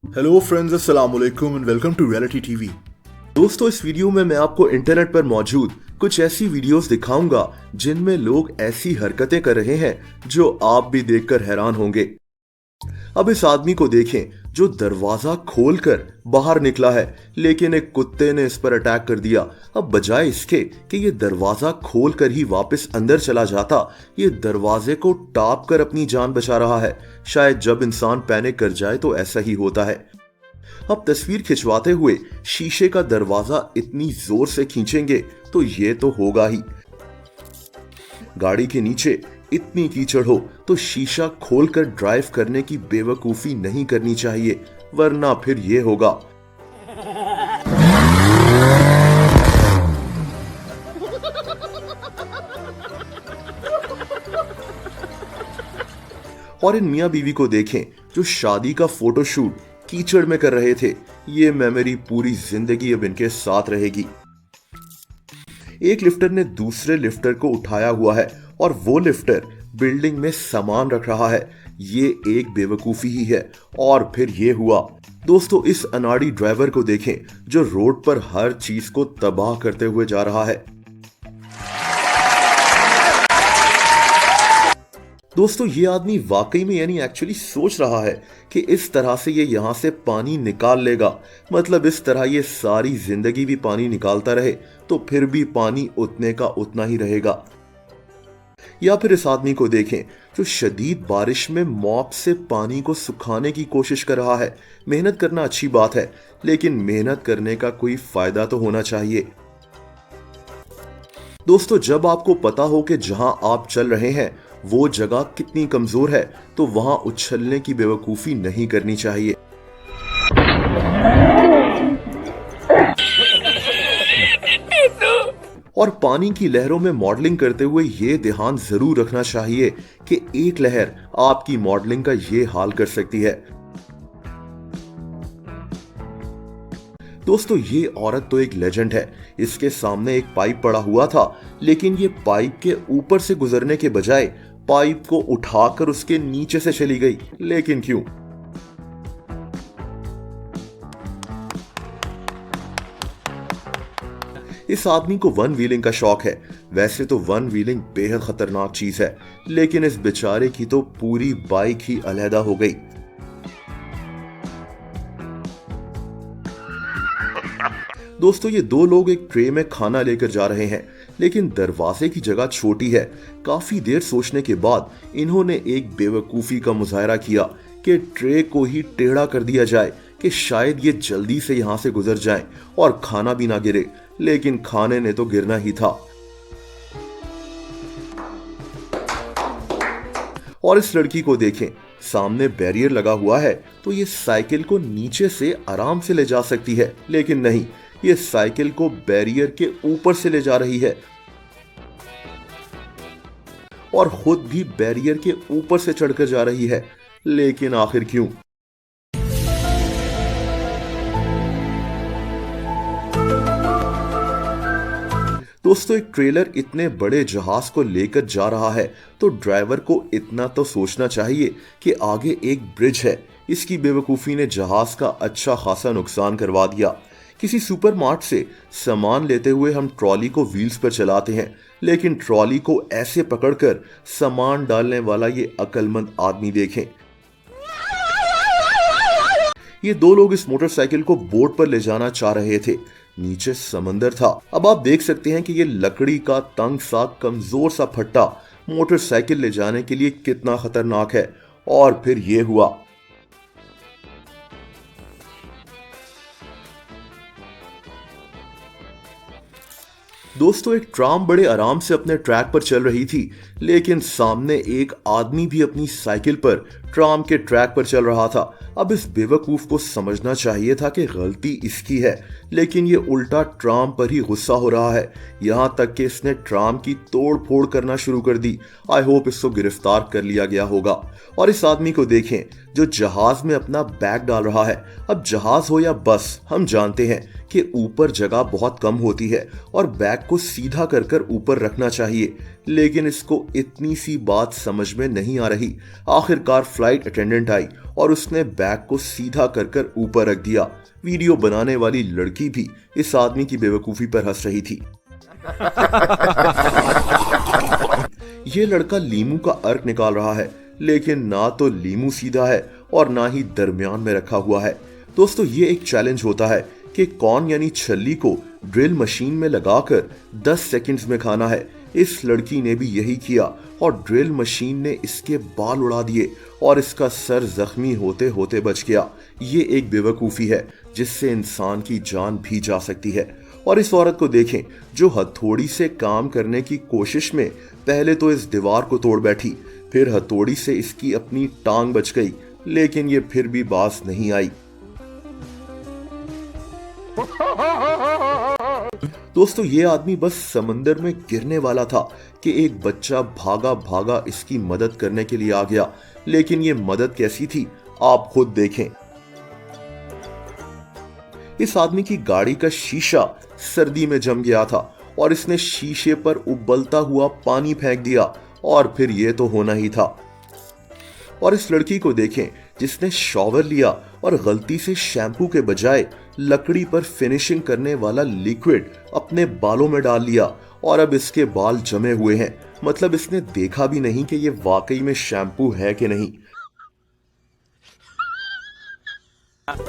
Hello friends, अस्सलाम वालेकुम and welcome to reality TV. दोस्तों, इस वीडियो में मैं आपको इंटरनेट पर मौजूद कुछ ऐसी वीडियोस दिखाऊंगा जिनमें लोग ऐसी हरकतें कर रहे हैं जो आप भी देखकर हैरान होंगे। अब इस आदमी को देखें जो दरवाजा खोलकर बाहर निकला है, लेकिन एक कुत्ते ने इस पर अटैक कर दिया। अब बजाय इसके कि ये दरवाजा खोलकर ही वापस अंदर चला जाता, ये दरवाजे को टाप कर अपनी जान बचा रहा है। शायद जब इंसान पैनिक कर जाए तो ऐसा ही होता है। अब तस्वीर खिंचवाते हुए शीशे का दरवाजा इतनी जोर से खींचेंगे तो ये तो होगा ही। गाड़ी के नीचे इतनी कीचड़ हो तो शीशा खोलकर ड्राइव करने की बेवकूफी नहीं करनी चाहिए, वरना फिर ये होगा। और इन मियां बीवी को देखें जो शादी का फोटोशूट कीचड़ में कर रहे थे। ये मेमोरी पूरी जिंदगी अब इनके साथ रहेगी। एक लिफ्टर ने दूसरे लिफ्टर को उठाया हुआ है और वो लिफ्टर बिल्डिंग में सामान रख रहा है। ये एक बेवकूफी ही है। और फिर ये हुआ। दोस्तों, इस अनाड़ी ड्राइवर को देखें जो रोड पर हर चीज को तबाह करते हुए जा रहा है। दोस्तों, ये आदमी वाकई में एक्चुअली सोच रहा है कि इस तरह से ये यहां से पानी निकाल लेगा। मतलब इस तरह ये सारी जिंदगी भी पानी निकालता रहे तो फिर भी पानी उतने का उतना ही रहेगा। या फिर इस आदमी को देखें जो शदीद बारिश में मॉप से पानी को सुखाने की कोशिश कर रहा है। मेहनत करना अच्छी बात है, लेकिन मेहनत करने का कोई फायदा तो होना चाहिए। दोस्तों, जब आपको पता हो कि जहां आप चल रहे हैं वो जगह कितनी कमजोर है तो वहां उछलने की बेवकूफी नहीं करनी चाहिए। और पानी की लहरों में मॉडलिंग करते हुए ये ध्यान जरूर रखना चाहिए कि एक लहर आपकी मॉडलिंग का ये हाल कर सकती है। दोस्तों, ये औरत तो एक लेजेंड है। इसके सामने एक पाइप पड़ा हुआ था, लेकिन ये पाइप के ऊपर से गुजरने के बजाय पाइप को उठाकर उसके नीचे से चली गई। लेकिन क्यों? इस आदमी को वन व्हीलिंग का शौक है। वैसे तो वन व्हीलिंग बेहद खतरनाक चीज है, लेकिन इस बेचारे की तो पूरी बाइक ही अलहदा हो गई। दोस्तों, ये दो लोग एक ट्रे में खाना लेकर जा रहे हैं, लेकिन दरवाजे की जगह छोटी है। काफी देर सोचने के बाद इन्होंने एक बेवकूफी का मुजाहरा किया कि ट्रे को ही टेढ़ा कर दिया जाए कि शायद ये जल्दी से यहां से गुजर जाएं और खाना भी ना गिरे। लेकिन खाने ने तो गिरना ही था। और इस लड़की को देखें, सामने बैरियर लगा हुआ है तो ये साइकिल को नीचे से आराम से ले जा सकती है, लेकिन नहीं, ये साइकिल को बैरियर के ऊपर से ले जा रही है और खुद भी बैरियर के ऊपर से चढ़कर जा रही है। लेकिन आखिर क्यों? दोस्तों, एक ट्रेलर इतने बड़े जहाज को लेकर जा रहा है तो ड्राइवर को इतना तो सोचना चाहिए कि आगे एक ब्रिज है। इसकी बेवकूफी ने जहाज का अच्छा खासा नुकसान करवा दिया। किसी सुपरमार्ट से सामान लेते हुए हम ट्रॉली को व्हील्स पर चलाते हैं, लेकिन ट्रॉली को ऐसे पकड़कर सामान डालने वाला ये अक्लमंद आदमी देखें। ये दो लोग इस मोटरसाइकिल को बोट पर ले जाना चाह रहे थे। नीचे समंदर था। अब आप देख सकते हैं कि ये लकड़ी का तंग सा कमजोर सा फट्टा मोटरसाइकिल ले जाने के लिए कितना खतरनाक है। और फिर ये हुआ। दोस्तों, एक ट्राम बड़े आराम से अपने ट्रैक पर चल रही थी, लेकिन सामने एक आदमी भी अपनी साइकिल पर ट्राम के ट्रैक पर चल रहा था। अब इस बेवकूफ को समझना चाहिए था कि गलती इसकी है, लेकिन ये उल्टा ट्राम पर ही गुस्सा हो रहा है। यहां तक कि इसने ट्राम की तोड़ फोड़ करना शुरू कर दी। आई होप इसको गिरफ्तार कर लिया गया होगा। और इस आदमी को देखें जो जहाज में अपना बैग डाल रहा है। अब जहाज हो या बस, हम जानते हैं कि ऊपर जगह बहुत कम होती है और बैग को सीधा कर कर ऊपर रखना चाहिए, लेकिन इसको इतनी सी बात समझ में नहीं आ रही। आखिरकार फ्लाइट अटेंडेंट आई और उसने बैग को सीधा कर कर ऊपर रख दिया। वीडियो बनाने वाली लड़की भी इस आदमी की बेवकूफी पर हंस रही थी। ये लड़का लीमू का अर्क निकाल रहा है, लेकिन ना तो लीमू सीधा है और ना ही दरमियान में रखा हुआ है। दोस्तों, ये एक चैलेंज होता है कि कौन यानी छल्ली को ड्रिल मशीन में लगाकर 10 सेकंड्स में खाना है। इस लड़की ने भी यही किया और ड्रिल मशीन ने इसके बाल उड़ा दिए और इसका सर जख्मी होते होते बच गया। ये एक बेवकूफ़ी है जिससे इंसान की जान भी जा सकती है। और इस औरत को देखें जो हथौड़ी से काम करने की कोशिश में पहले तो इस दीवार को तोड़ बैठी, फिर हथौड़ी से इसकी अपनी टांग बच गई, लेकिन ये फिर भी बाज नहीं आई। दोस्तों, ये आदमी बस समंदर में गिरने वाला था कि एक बच्चा भागा भागा इसकी मदद करने के लिए आ गया, लेकिन ये मदद कैसी थी आप खुद देखें। इस आदमी की गाड़ी का शीशा सर्दी में जम गया था और इसने शीशे पर उबलता हुआ पानी फेंक दिया और फिर ये तो होना ही था। और इस लड़की को देखें जिसने शॉवर लिया और गलती से शैम्पू के बजाय लकड़ी पर फिनिशिंग करने वाला लिक्विड अपने बालों में डाल लिया और अब इसके बाल जमे हुए हैं। मतलब इसने देखा भी नहीं कि ये वाकई में शैम्पू है कि नहीं।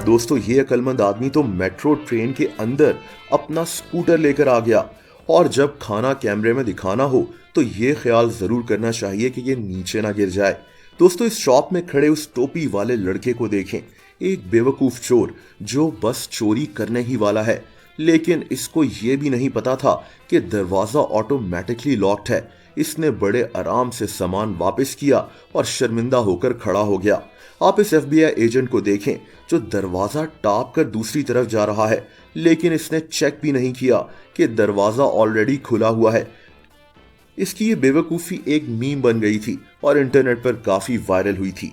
दोस्तों, ये अक्लमंद आदमी तो मेट्रो ट्रेन के अंदर अपना स्कूटर लेकर आ गया और जब खाना कैमरे में दिखाना हो तो ये ख्याल जरूर करना चाहिए कि ये नीचे ना गिर जाए। दोस्तों, इस शॉप में खड़े उस टोपी वाले लड़के को देखें, एक बेवकूफ चोर जो बस चोरी करने ही वाला है, लेकिन इसको ये भी नहीं पता था कि दरवाजा ऑटोमेटिकली लॉक्ड है। इसने बड़े आराम से सामान वापस किया और शर्मिंदा होकर खड़ा हो गया। आप इस FBI एजेंट को देखें जो दरवाजा टाप कर दूसरी तरफ जा रहा है, लेकिन इसने चेक भी नहीं किया कि दरवाजा ऑलरेडी खुला हुआ है। इसकी ये बेवकूफ़ी एक मीम बन गई थी और इंटरनेट पर काफ़ी वायरल हुई थी।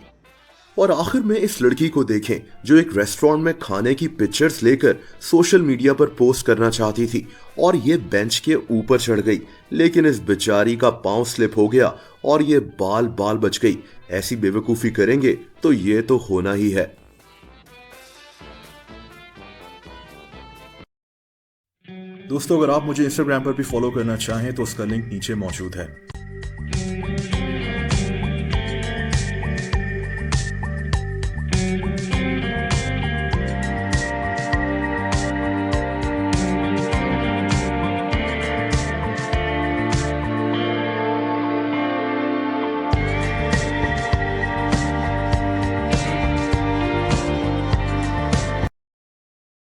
और आखिर में इस लड़की को देखें जो एक रेस्टोरेंट में खाने की पिक्चर्स लेकर सोशल मीडिया पर पोस्ट करना चाहती थी और ये बेंच के ऊपर चढ़ गई, लेकिन इस बेचारी का पांव स्लिप हो गया और ये बाल बाल बच गई। ऐसी बेवकूफ़ी करेंगे तो ये तो होना ही है। दोस्तों, अगर आप मुझे इंस्टाग्राम पर भी फॉलो करना चाहें तो उसका लिंक नीचे मौजूद है।